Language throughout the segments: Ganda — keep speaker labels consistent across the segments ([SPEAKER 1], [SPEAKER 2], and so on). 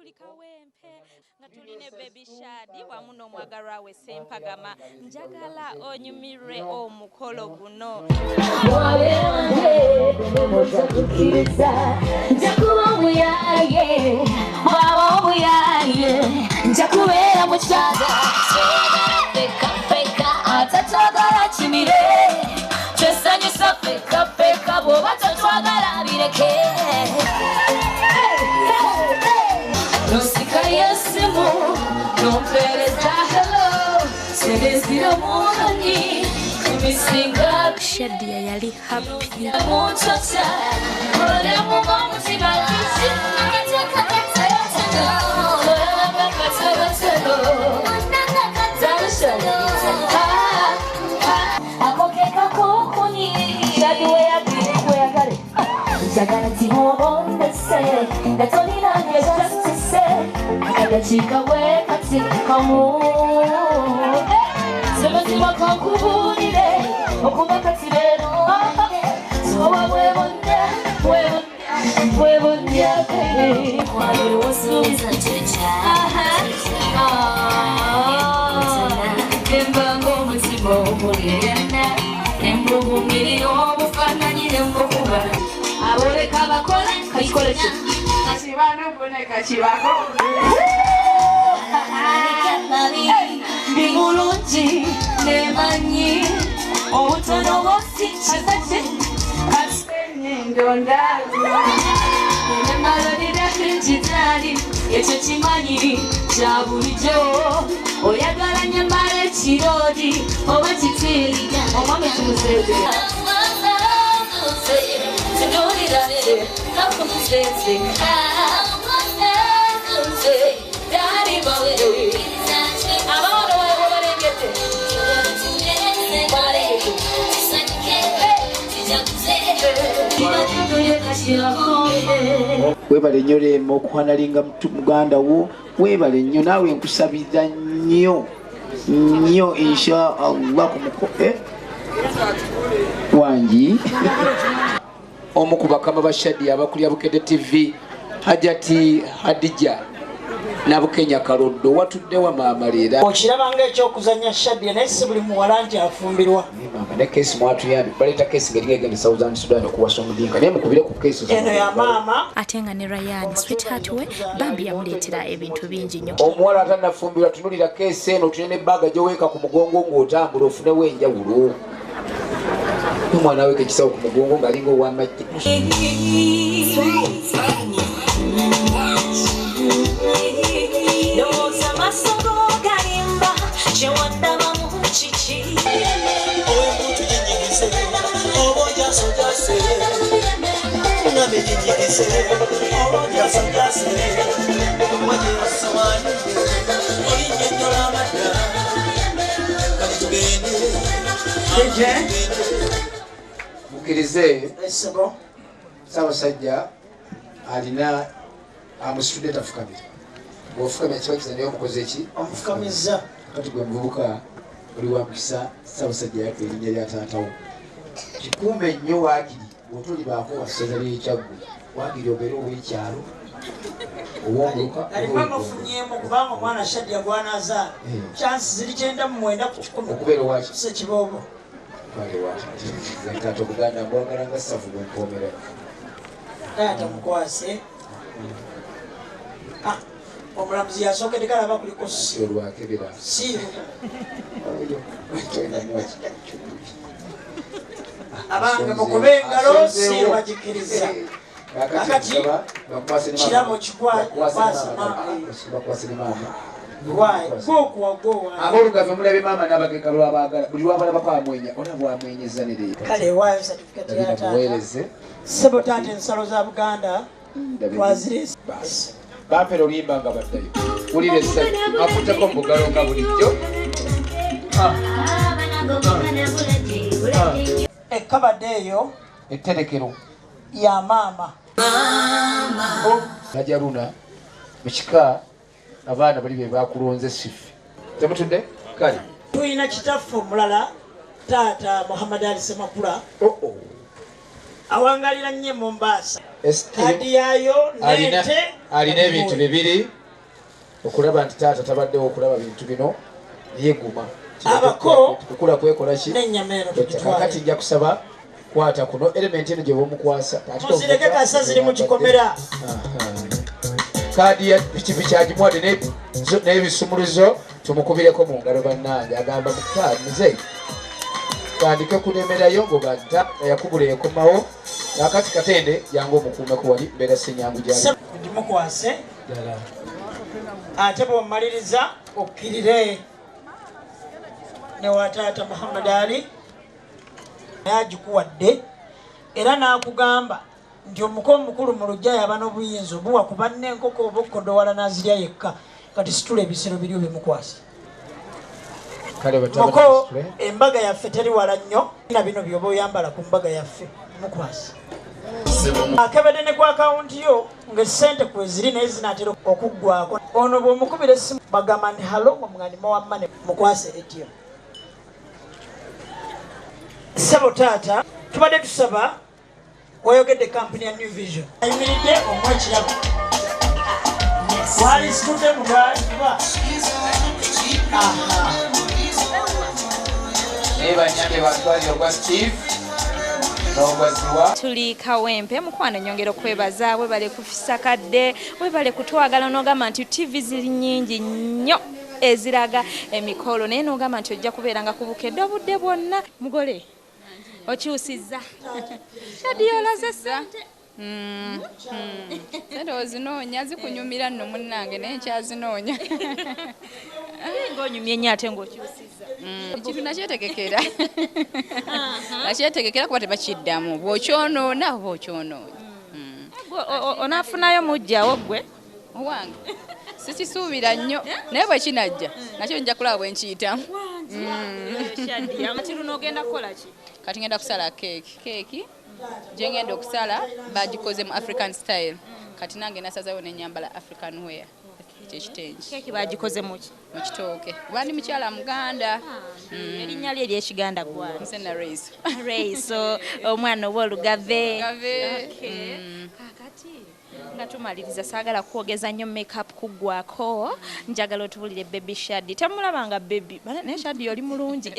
[SPEAKER 1] tuli kawempe nga tuline baby shadi wamu n'omwagalwa we Sempagama njagala onyumirwe omukolo guno
[SPEAKER 2] njakuba muyaye waba muyaye njakubera mukyala feka feka atatwagala kimire twesanyusa feka feka bwoba tatwagala bireke nosika yesimu nompereza hello segezira muhani kumisinga
[SPEAKER 1] Shadia yali happy
[SPEAKER 2] muchocha ore muba mutima kisi akateka katero akokeka kokoni shadi weyagale njagala timobondese gatonina nyejustice akagacika wekatikamu sebezima kankubulire okuba katibero soba webonye kwalero wasubiza checha embango omutima omulirana embugumiri obufaananyi nembukuba aboleka bakola kakikole kyo
[SPEAKER 3] kachibano boneka chibako
[SPEAKER 2] bimulungi nemanyi obutono bwosikizaje
[SPEAKER 3] kasenendonda
[SPEAKER 2] nemalolera kenjitali ekyo kimanyi kya bulijjo oyagala nyambala ekirodi oba kitiriga omwami kimuseze
[SPEAKER 4] webale nnyo lema okuhanalinga muganda wo webale nnyo naawe nkusabira nnyo nnyo insha Allah kumuko wangi omu ku bakama ba Shadia abakulya Bukedde TV Hajati Hadija nabukenya Kaloddo watuddewa maama leera
[SPEAKER 5] okirabanga ekyokuzanya Shadia naye si buli muwala nti afumbirwa
[SPEAKER 4] maama ne kesi mwatuyambi baleta kesi ng'egenda Southern Sudan okuwasa omudinka naye mukubire ku kesi
[SPEAKER 5] eno ya maama
[SPEAKER 1] ate nga ne Ryan sweetheart we bambi yamuleetera ebintu bingi nnyo
[SPEAKER 4] omuwala atanafumbirwa tunulira kesi eno tulina ebbaga gyoweeka ku mugongo ng'otambula ofunewo enjawulo omwana weeka ekisawo ku mugongo ng'alinga ow'amajje mukirize Ssaabasajja alina amusitudde tafukamira bw'ofukamira kiba kiza naye omukoze ki
[SPEAKER 5] omufukamiza
[SPEAKER 4] kati gwe muvubuka oli wa mukisa Ssaabasajja yaka erinnya lya taatawo kikuume nnyo waakiri bw'otolibaako wassaza ly'ekyaggwe waakiri obeere ow'ekyalo ow'omuluka
[SPEAKER 5] alikuwa amufunyemu kubanga omwana Shadia gwanazaala chansi ziri 99 ku 10
[SPEAKER 4] okubeera owaki
[SPEAKER 5] sekiboobo
[SPEAKER 4] taata obuganda mbwagala nga ssavu bwenkoomera
[SPEAKER 5] taata mukwase omulamuzi yasookedde galaba kuliko
[SPEAKER 4] olwakebera
[SPEAKER 5] siiru abange mukuba engalo siiru bagikiriza akati kirabo
[SPEAKER 4] bakwase ne maama
[SPEAKER 5] aboolugave
[SPEAKER 4] mulabe maama n'abagega lwabagala buli lwabalabako amwenya ona bwamwenyeza ne leero
[SPEAKER 5] kale waayo satifikeeti ya taata sebo taata ensalo za Buganda twazirese
[SPEAKER 4] bampera olimba nga baddayo wulira essanyu akutteko mu bugalo nga bulijjo
[SPEAKER 5] ekkabadde eyo
[SPEAKER 4] etterekero
[SPEAKER 5] ya maama
[SPEAKER 4] najaluna mukika abaana bali be bakulonze sifi temutudde kale
[SPEAKER 5] tulina kitaffe omulala taata Muhammad Ali Semakula awangalira nnyo Mombasa kadi yayo nete
[SPEAKER 4] alina ebintu bibiri okulaba nti taata tabaddewo okulaba bintu bino yeguma
[SPEAKER 5] abako
[SPEAKER 4] tukula kwekola ki
[SPEAKER 5] n'ennyama eno
[SPEAKER 4] kakati nja kusaba kwata kuno element eno gye bomukwasa
[SPEAKER 5] muzireke kasa ziri mu kikomera
[SPEAKER 4] kadi ya pikipiki agimuwadde n'ebisumuluzo tumukubireko mu ngalo bannange agamba muze tandike kulemerayo ngoganta yakubula ekomawo nakati katende yangu omukuumeko wali mbeera senyangu
[SPEAKER 5] gimukwase ate bwomaliriza okkirire ne wataata Muhammad Ali yagikuwadde era n'akugamba nti omuko omukulu mu lujja yaba n'obuyinza obuwa ku banne enkoko oba okkodowala n'azirya yekka kati situla ebisero biri bimukwase muko embaga yaffe teri wala nnyo na bino byoba oyambala ku mbaga yaffe mukwase akebedde ne ku akawunti yo ng'essente kweziri naye zinaatera okuggwako ono bw'omukubira essimu bagamba nti halo omwani muwammane mukwase etyo ssebo taata tubadde tusaba wayogedde kampuni ya New Vision ayimiridde omu ekirabo wali situdde mugaliba
[SPEAKER 4] nebanyage batwalire ogwa Steve n'ogwaziwa
[SPEAKER 1] tuli Kawempe mukwano nyongera okwebaza webale kufisa kadde webale kutwagala n'ogamba nti TV ziri nnyingi nnyo eziraga emikolo naye n'ogamba nti ojja kubeera nga kubukedde obudde bwonna mugole okyusizza kadi yolaze ssente
[SPEAKER 3] sente ozinoonya zikunyumira nno munnange naye nkyazinoonya
[SPEAKER 1] ng'onyumye nnyo ate ng'okyusizza
[SPEAKER 3] ekintu nakyetegekera nakyetegekera kuba tebakiddamu bw'okyonoona oba okyonoonya
[SPEAKER 1] onaafunayo mujjawo ggwe
[SPEAKER 3] owange sikisuubira nnyo naye bwe kinajja nakyo nja kulaba bwe nkiyitamu
[SPEAKER 1] kati luno ogenda kukola ki
[SPEAKER 3] kati ngenda kusala keeki gye ngenda okusala bagikoze mu African style kati nange nasazawo nenyambala African wear kyekitengi
[SPEAKER 1] keeki bagikoze mu
[SPEAKER 3] kitooke kuba ndi mukyala Muganda
[SPEAKER 1] erinnya lye ery'Ekiganda gwali
[SPEAKER 3] Nsena
[SPEAKER 1] Reiso omwana ow'olugave kakati nga tumaliriza saagala kwogeza nnyo makeup kuggwako njagala otubulire baby Shadi temulabanga baby naye Shadi oli mulungi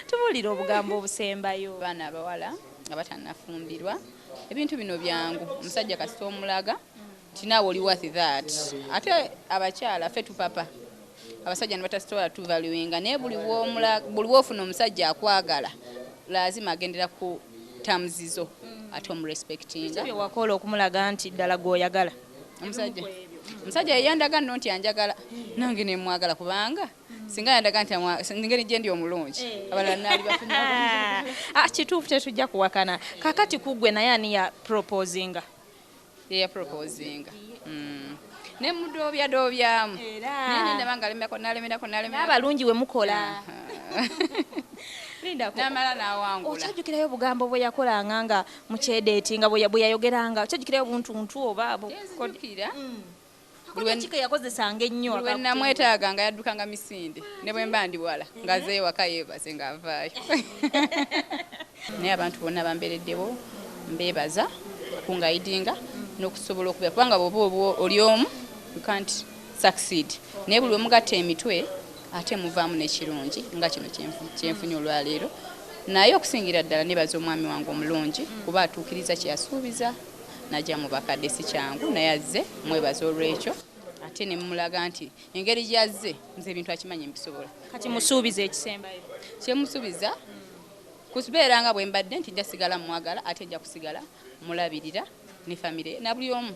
[SPEAKER 1] tubulire obugambo obusembayo
[SPEAKER 3] baana abawala nga batannafumbirwa ebintu bino byangu omusajja kasita omulaga tinaawe oli worth that ate abakyala ffe tupapa abasajja ne batasitola tuvaluinga naye buli woofuna omusajja akwagala lazima agendera ku tamuzizo ate omurespectinga
[SPEAKER 1] wakola okumulaga nti ddala gw'oyagala
[SPEAKER 3] omusajja yeyandaga nno nti anjagala nange nemwagala kubanga singa yandaga nti ngeri gye ndi omulungi abalala naali bafunya
[SPEAKER 1] kituufu tetujja kuwakana kakati kuggwe naye ani ya proposinga
[SPEAKER 3] yeyaproposinga ne mudoobyadoobyamu naye ndaba nga nalemerako
[SPEAKER 1] abalungi we mukola
[SPEAKER 3] namala nawangula
[SPEAKER 1] okyajjukirayo obugambo bwe yakolanga nga mukyedeeti nga bwe yayogeranga okyajjukirayo buntuntu oba kika yakozesanga ennyo
[SPEAKER 3] bwe namwetaaga nga yaddukanga misinde ne bwe mba ndi wala nga zeewaka yeebase ng'avaayo naye abantu bonna bambeereddewo mbeebaza kungaidinga n'okusobola okubeera kubanga bw'oba oli omu you can't succeed naye buli omugatta emitwe ate muvaamu n'ekirungi nga kino kyenfunye olwaleero naye okusingira ddala nebaza omwami wange omulungi kuba atuukiriza kyeyasuubiza najja mu bakadde si kyangu naye azze mwebaza olw'ekyo ate ne mulaga nti engeri gyazze nze ebintu akimanye mbisobola
[SPEAKER 1] kati musuubiza ekisembayo
[SPEAKER 3] kyemusuubiza kubeera nga bwe mbadde nti nja sigala mwagala ate nja kusigala mulabirira ne famire na buli omu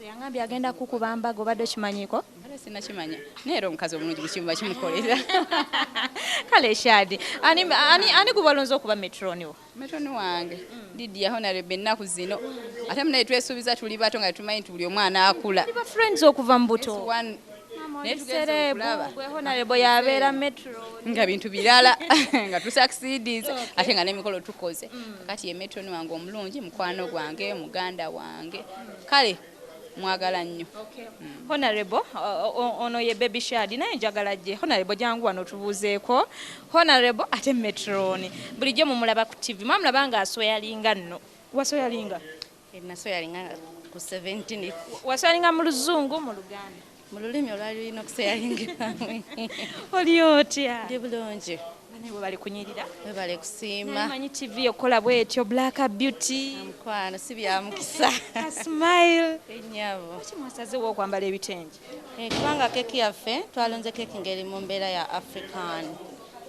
[SPEAKER 1] yangambye agenda kukuba mbaga obadde okimanyiko
[SPEAKER 3] sinakimanya naye era omukazi omulungi bukimuba kimukolera
[SPEAKER 1] kale Shadi ani gubalonze okuba metroni wo
[SPEAKER 3] metroni wange Lydia Honorable ennaku zino ate munaye twesuubiza tuli bato nga tumanyi nti buli omwana akula
[SPEAKER 1] ba friends okuva mu buto
[SPEAKER 3] naye tugeze okulaba
[SPEAKER 1] Honorable yabeera metro
[SPEAKER 3] nga bintu birala nga tusucceedize ate nga n'emikolo tukoze kati ye metroni wange omulungi mukwano gwange muganda wange kale mwagala nnyo
[SPEAKER 1] Honorable ono ye baby Shadi naye njagala gye Honorable jangu wano tubuuzeeko Honorable ate metroni bulijjo mumulaba ku TV mwamulaba nga asweyalinga nno wasoyalinga
[SPEAKER 6] nasoyalinga ku 17
[SPEAKER 1] wasoyalinga mu luzungu mu luganda
[SPEAKER 6] mu lulimi olwali lulina okusoyalingiramu.
[SPEAKER 1] oli otya
[SPEAKER 6] ndi bulungi
[SPEAKER 1] bane bwe bali kunyirira
[SPEAKER 6] webale kusiima
[SPEAKER 1] manyi tv okola bwetyo black beauty
[SPEAKER 6] mukwano si bya mukisa
[SPEAKER 1] a smile
[SPEAKER 6] enyabo
[SPEAKER 1] kimwasazewo okwambala ebitengi
[SPEAKER 6] kubanga keeki yaffe twalonze keeki ngeri mu mbeera ya african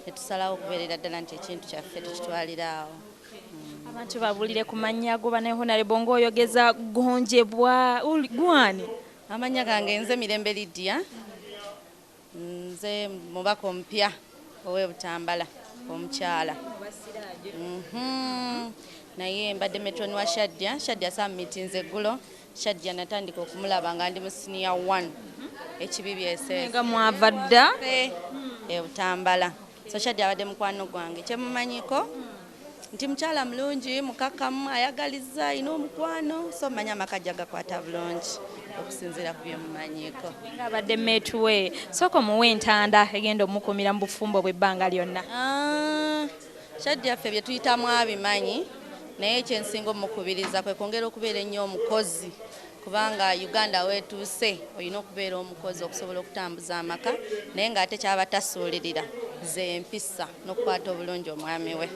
[SPEAKER 6] netusalawo okubeerera ddala nti ekintu kyaffe tukitwaliraawo.
[SPEAKER 1] abantu babulire ku mannya go banehonalebo ng'oyogeza gonjebwa gwani
[SPEAKER 6] amanya gange nze Mirembe Lydia nze mubaka omupya ow'Ebutambala omukyala naye mbadde metroni wa Shadya sammitinze eggulo. Shadya natandika okumulaba nga ndi mu senior 1 ekibi byese
[SPEAKER 1] nga mwava dda
[SPEAKER 6] Ebutambala. So Shadya abadde mukwano gwange kyemumanyiko nti mukyala mulungi mukakamu ayagaliza ayina omukwano so manya amakajja gakwata bulungi okusinziira ku byemumanyiko.
[SPEAKER 1] nga abadde metuwe sooka omuwe entanda egenda omukumira mu bufumbo bw'ebbanga lyonna.
[SPEAKER 6] Shadya ffe bye tuyitamu abimanyi naye ekyensinga omukubiriza kwe kwongera okubeera ennyo omukozi kubanga Uganda weetuuse olina okubeera omukozi okusobola okutambuza amaka naye ng'ate kyaba tasuulirira ze empisa n'okukwata obulungi omwami we.